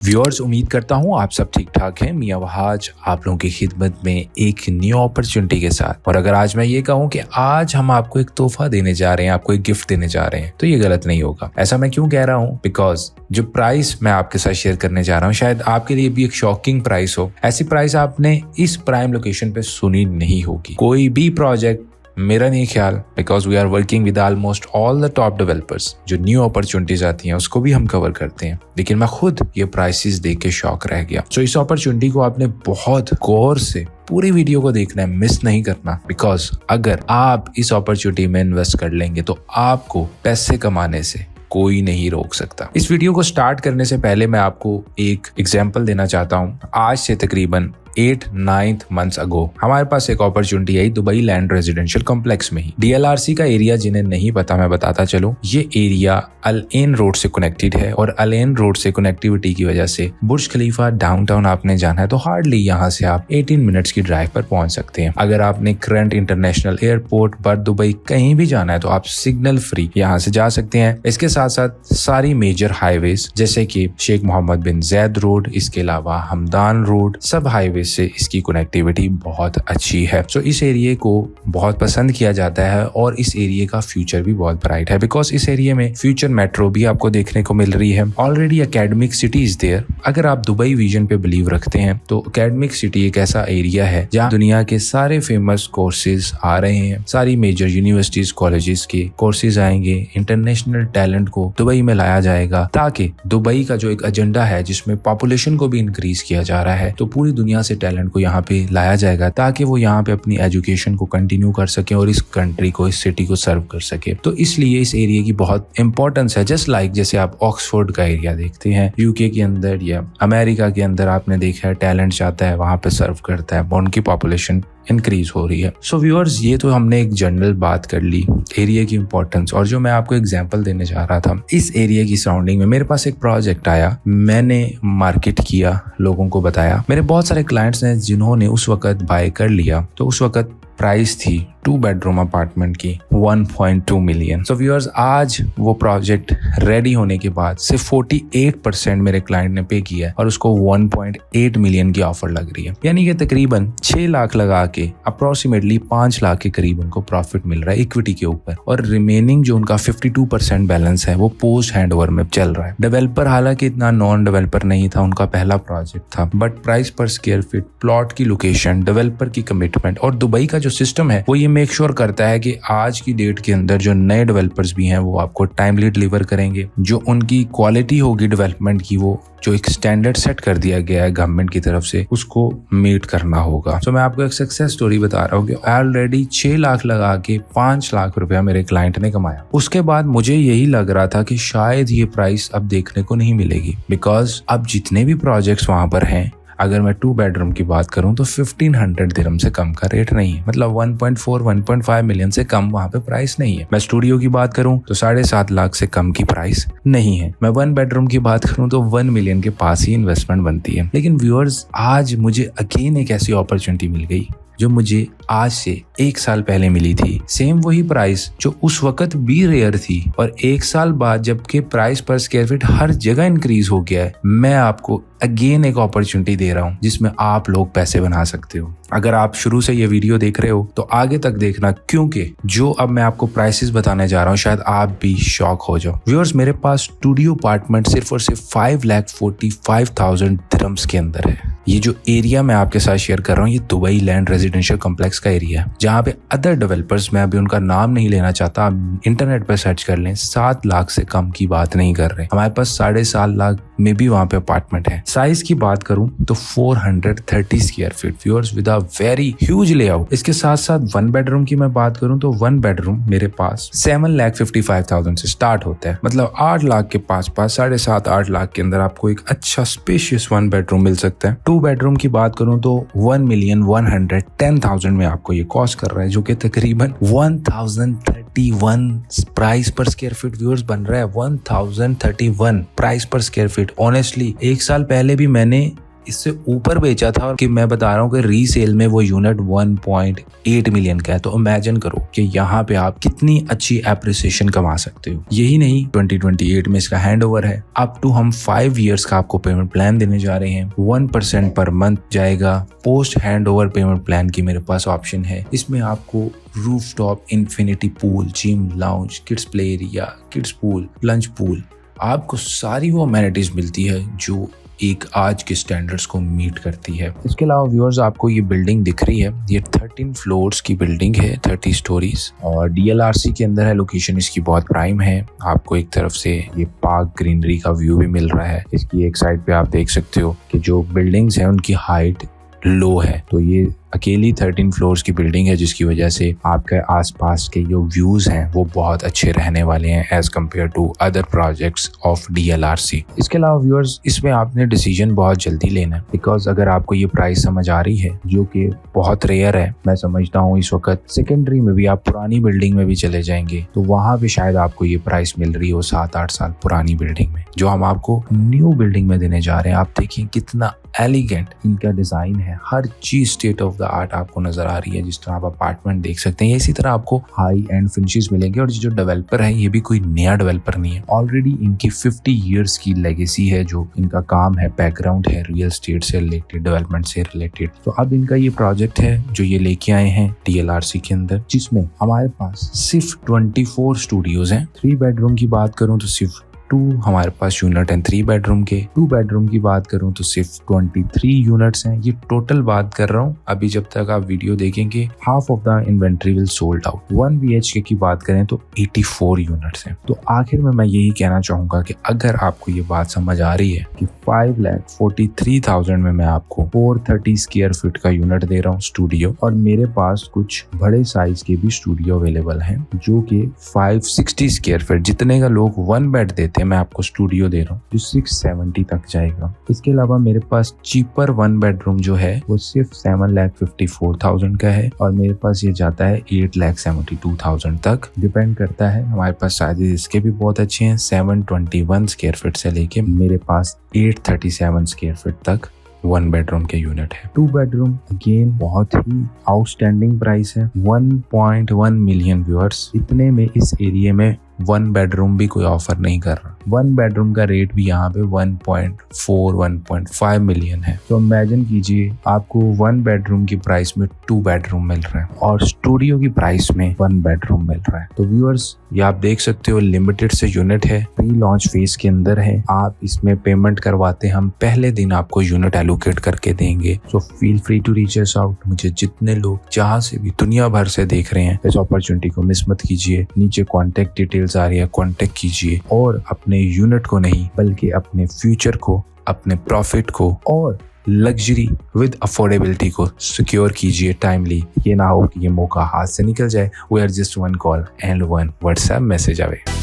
Viewers, उम्मीद करता हूँ आप सब ठीक ठाक हैं। मियां वहाज आप लोगों की खिदमत में एक न्यू अपॉर्चुनिटी के साथ। और अगर आज मैं ये कहूँ कि आज हम आपको एक तोहफा देने जा रहे हैं, आपको एक गिफ्ट देने जा रहे हैं, तो ये गलत नहीं होगा। ऐसा मैं क्यों कह रहा हूँ? बिकॉज जो प्राइस मैं आपके साथ शेयर करने जा रहा हूँ शायद आपके लिए भी एक शॉकिंग प्राइस हो। ऐसी प्राइस आपने इस प्राइम लोकेशन पे सुनी नहीं होगी। कोई भी प्रोजेक्ट, मेरा नहीं ख्याल, because we are working with almost all the top developers, जो न्यू अपॉर्चुनिटीज आती हैं उसको भी हम कवर करते हैं। लेकिन मैं खुद ये प्राइसेस देख के शॉक रह गया। सो इस अपॉर्चुनिटी को आपने बहुत गौर से पूरी वीडियो को देखना है, मिस नहीं करना। बिकॉज अगर आप इस अपॉर्चुनिटी में इन्वेस्ट कर लेंगे तो आपको पैसे कमाने से कोई नहीं रोक सकता। इस वीडियो को स्टार्ट करने से पहले मैं आपको एक एग्जांपल देना चाहता हूँ। आज से तकरीबन 8-9 मंथ्स अगो हमारे पास एक अपॉर्चुनिटी आई दुबई लैंड रेजिडेंशियल कॉम्प्लेक्स में ही। DLRC का एरिया जिन्हें नहीं पता मैं बताता चलूं, ये एरिया अल एन रोड से कनेक्टेड है और अल एन रोड से कनेक्टिविटी की वजह से बुर्ज खलीफा डाउनटाउन आपने जाना है तो हार्डली यहाँ से आप 18 मिनट्स की ड्राइव पर पहुंच सकते हैं। अगर आपने करंट इंटरनेशनल एयरपोर्ट पर दुबई कहीं भी जाना है तो आप सिग्नल फ्री यहाँ से जा सकते हैं। इसके साथ साथ सारी मेजर हाईवेज जैसे कि शेख मोहम्मद बिन जैद रोड, इसके अलावा हमदान रोड, सब हाईवे से इसकी कनेक्टिविटी बहुत अच्छी है। सो इस एरिया को बहुत पसंद किया जाता है और इस एरिया का फ्यूचर भी बहुत ब्राइट है। बिकॉज इस एरिया में फ्यूचर मेट्रो भी आपको देखने को मिल रही है। Already academic city is there. अगर आप दुबई विजन पे बिलीव रखते हैं तो एकेडमिक सिटी एक ऐसा एरिया है जहाँ दुनिया के सारे फेमस कोर्सेज आ रहे हैं। सारी मेजर यूनिवर्सिटीज, कॉलेजेस के कोर्सेज आएंगे। इंटरनेशनल टैलेंट को दुबई में लाया जाएगा ताकि दुबई का जो एक एजेंडा है जिसमें पॉपुलेशन को भी इंक्रीज किया जा रहा है, तो पूरी दुनिया से टैलेंट को यहाँ पे लाया जाएगा ताकि वो यहाँ पे अपनी एजुकेशन को कंटिन्यू कर सके और इस कंट्री को, इस सिटी को सर्व कर सके। तो इसलिए इस एरिया की बहुत इंपॉर्टेंस है। जस्ट लाइक जैसे आप ऑक्सफोर्ड का एरिया देखते हैं यूके के अंदर या अमेरिका के अंदर, आपने देखा है टैलेंट जाता है वहां पे सर्व करता है, उनकी पॉपुलेशन इंक्रीज हो रही है। सो व्यूअर्स, ये तो हमने एक जनरल बात कर ली एरिया की इंपॉर्टेंस। और जो मैं आपको एग्जांपल देने जा रहा था, इस एरिया की सराउंडिंग में मेरे पास एक प्रोजेक्ट आया, मैंने मार्केट किया, लोगों को बताया। मेरे बहुत सारे क्लाइंट्स हैं जिन्होंने उस वक्त बाय कर लिया। तो उस वक्त प्राइस थी 2 बेडरूम अपार्टमेंट की 1.2 मिलियन। सो व्यूअर्स, आज वो प्रोजेक्ट रेडी होने के बाद सिर्फ 48% मेरे क्लाइंट ने पे किया है और उसको 1.8 मिलियन की ऑफर लग रही है। यानी कि तकरीबन 6 लाख लगा के अप्रोक्सीमेटली 5 लाख के करीब उनको प्रॉफिट मिल रहा है इक्विटी के ऊपर। और रिमेनिंग जो उनका 52% बैलेंस है वो पोस्ट हैंड ओवर में चल रहा है। डेवलपर हालांकि इतना नॉन डेवलपर नहीं था, उनका पहला प्रोजेक्ट था, बट प्राइस पर स्क्वायर फीट, प्लॉट की लोकेशन, डेवलपर की कमिटमेंट और दुबई का सिस्टम है वो ये मेक श्योर करता है कि आज की डेट के अंदर जो नए डेवलपर्स भी हैं वो आपको टाइमली डिलीवर करेंगे। जो उनकी क्वालिटी होगी डेवलपमेंट की, वो जो एक स्टैंडर्ड सेट कर दिया गया है गवर्नमेंट की तरफ से, उसको मीट करना होगा। तो मैं आपको एक सक्सेस स्टोरी बता रहा हूँ कि ऑलरेडी 6 लाख लगा के 5 लाख रुपया मेरे क्लाइंट ने कमाया। उसके बाद मुझे यही लग रहा था कि शायद ये प्राइस अब देखने को नहीं मिलेगी। बिकॉज अब जितने भी प्रोजेक्ट्स वहां पर हैं, अगर मैं 2 बेडरूम की बात करूं तो 1500 दिरहम से कम का रेट नहीं है। मतलब 1.4-1.5 मिलियन से कम वहां पे प्राइस नहीं है। मैं स्टूडियो की बात करूं तो 7.5 लाख से कम की प्राइस नहीं है। मैं 1 बेडरूम की बात करूं तो 1 मिलियन के पास ही इन्वेस्टमेंट बनती है। लेकिन व्यूअर्स, आज मुझे अगेन एक ऐसी अपॉर्चुनिटी मिल गई जो मुझे आज से 1 साल पहले मिली थी। सेम वही प्राइस जो उस वक्त भी रेयर थी, और 1 साल बाद जबकि प्राइस पर स्क्वायर फीट हर जगह इंक्रीज हो गया है, मैं आपको अगेन एक अपॉर्चुनिटी दे रहा हूँ जिसमें आप लोग पैसे बना सकते हो। अगर आप शुरू से ये वीडियो देख रहे हो तो आगे तक देखना, क्योंकि जो अब मैं आपको प्राइसेस बताने जा रहा हूँ शायद आप भी शॉक हो जाओ। व्यूअर्स, मेरे पास स्टूडियो अपार्टमेंट सिर्फ और सिर्फ 5,45,000 दिरहम्स के अंदर है। ये जो एरिया मैं आपके साथ शेयर कर रहा हूँ ये दुबई लैंड रेजिडेंशियल कॉम्प्लेक्स का एरिया है, जहाँ पे अदर डेवलपर्स, मैं अभी उनका नाम नहीं लेना चाहता, आप इंटरनेट पर सर्च कर लें, 7 लाख से कम की बात नहीं कर रहे। हमारे पास 7.5 लाख में भी वहाँ पे अपार्टमेंट है। साइज की बात करूं तो 430 square feet viewers with a very huge layout. इसके साथ साथ 1 बेडरूम की मैं बात करूं तो 1 बेडरूम मेरे पास 7,55,000 से स्टार्ट होता है। मतलब 8 लाख के पास 7.5-8 लाख के अंदर आपको एक अच्छा स्पेशियस 1 बेडरूम मिल सकता है। 2 बेडरूम की बात करूं तो 1,110,000 में आपको ये कॉस्ट कर रहा है, जो कि तकरीबन 1,031 प्राइस पर स्क्वायर फीट व्यूअर्स बन रहा है। 1,031 प्राइस पर स्क्वायर फीट। ऑनेस्टली 1 साल पहले भी मैंने इससे ऊपर बेचा था और कि मैं बता रहा हूँ कि रीसेल में वो यूनिट 1.8 मिलियन का है। तो इमेजिन करो कि यहाँ पे आप कितनी अच्छी एप्रिसिएशन कमा सकते हो। यही नहीं, 2028 में इसका हैंडओवर है। अप टू हम 5 इयर्स का आपको पेमेंट प्लान देने जा रहे हैं। 1% पर मंथ जाएगा। पोस्ट हैंडओवर पेमेंट प्लान की मेरे पास ऑप्शन है। इसमें आपको rooftop infinity pool, gym, lounge, kids play area, kids pool, lunch pool, आपको सारी वो अमेनिटीज मिलती है जो एक आज के स्टैंडर्ड्स को मीट करती है। इसके अलावा व्यूअर्स, आपको ये बिल्डिंग दिख रही है, ये 13 फ्लोर्स की बिल्डिंग है, 30 स्टोरीज, और DLRC के अंदर है। लोकेशन इसकी बहुत प्राइम है। आपको एक तरफ से ये पार्क ग्रीनरी का व्यू भी मिल रहा है। इसकी एक साइड पे आप देख सकते हो कि जो बिल्डिंग्स हैं उनकी हाइट लो है। तो ये अकेली 13 फ्लोर्स की बिल्डिंग है, जिसकी वजह से आपके आसपास के जो व्यूज हैं वो बहुत अच्छे रहने वाले हैं as compare to other projects of DLRC। इसके अलावा व्यूअर्स, इसमें आपने डिसीजन बहुत जल्दी लेना है, बिकॉज अगर आपको ये प्राइस समझ आ रही है, जो कि बहुत रेयर है, मैं समझता हूँ इस वक्त सेकेंडरी में भी आप पुरानी बिल्डिंग में भी चले जाएंगे तो वहां भी शायद आपको ये प्राइस मिल रही हो 7-8 साल पुरानी बिल्डिंग में। जो हम आपको न्यू बिल्डिंग में देने जा रहे हैं, आप देखिए कितना एलिगेंट इनका डिजाइन है। हर चीज स्टेट ऑफ द आर्ट आपको नजर आ रही है। जिस तरह आप अपार्टमेंट देख सकते हैं, इसी तरह आपको हाई एंड फिनिशेस मिलेंगे। और जो डेवलपर है, ये भी कोई नया डेवलपर नहीं है। ऑलरेडी इनकी 50 इयर्स की लेगेसी है, जो इनका काम है, बैकग्राउंड है रियल एस्टेट से रिलेटेड, डेवलपमेंट से रिलेटेड। तो अब इनका ये प्रोजेक्ट है जो ये लेके आए हैं DLRC के अंदर, जिसमें हमारे पास सिर्फ 24 स्टूडियोज हैं। 3 बेडरूम की बात करूं तो सिर्फ 2 हमारे पास यूनिट हैं 3 बेडरूम के। 2 बेडरूम की बात करूं तो सिर्फ 23 यूनिट्स हैं। ये टोटल बात कर रहा हूं, अभी जब तक आप वीडियो देखेंगे half of the inventory will sold out. 1 BHK की बात करें तो 84 यूनिट्स हैं। तो आखिर में मैं यही कहना चाहूंगा कि अगर आपको ये बात समझ आ रही है कि 5,43,000 में मैं आपको 430 स्क्वायर फीट का यूनिट दे रहा हूँ स्टूडियो, और मेरे पास कुछ बड़े साइज के भी स्टूडियो अवेलेबल हैं जो कि 560 स्क्वायर फीट, जितने का लोग 1 बेड देते, मैं आपको स्टूडियो दे रहा हूँ जो 670 तक जाएगा। इसके अलावा मेरे पास चीपर 1 बेडरूम जो है वो सिर्फ 7,54,000 का है, और मेरे पास ये जाता है 8,72,000 तक। डिपेंड करता है, हमारे पास साइजेस इसके भी बहुत अच्छे हैं। 721 स्क्वायर फीट से लेके मेरे पास 837 स्क्वायर फीट तक 1 बेडरूम के यूनिट है। 2 बेडरूम अगेन बहुत ही आउटस्टैंडिंग प्राइस है, 1.1 मिलियन व्यूअर्स। इतने में इस एरिया में 1 बेडरूम भी कोई ऑफर नहीं कर रहा। 1 बेडरूम का रेट भी यहाँ पे 1.5 मिलियन है। तो इमेजिन कीजिए आपको 1 बेडरूम की प्राइस में 2 बेडरूम मिल रहा है, और स्टूडियो की प्राइस में 1 बेडरूम मिल रहा है। तो व्यूअर्स, ये आप देख सकते हो लिमिटेड से यूनिट है, प्री लॉन्च फेज के अंदर है। आप इसमें पेमेंट करवाते हम पहले दिन आपको यूनिट एलोकेट करके देंगे। So feel free to reach us out. मुझे जितने लोग जहाँ से भी दुनिया भर से देख रहे हैं, इस अपॉर्चुनिटी को मिस मत कीजिए। नीचे कॉन्टेक्ट डिटेल्स आ रही है, कॉन्टेक्ट कीजिए, और अपने यूनिट को नहीं बल्कि अपने फ्यूचर को, अपने प्रॉफिट को और लग्जरी विद अफोर्डेबिलिटी को सिक्योर कीजिए टाइमली। ये ना हो कि ये मौका हाथ से निकल जाए। We are just 1 call and 1 WhatsApp message away.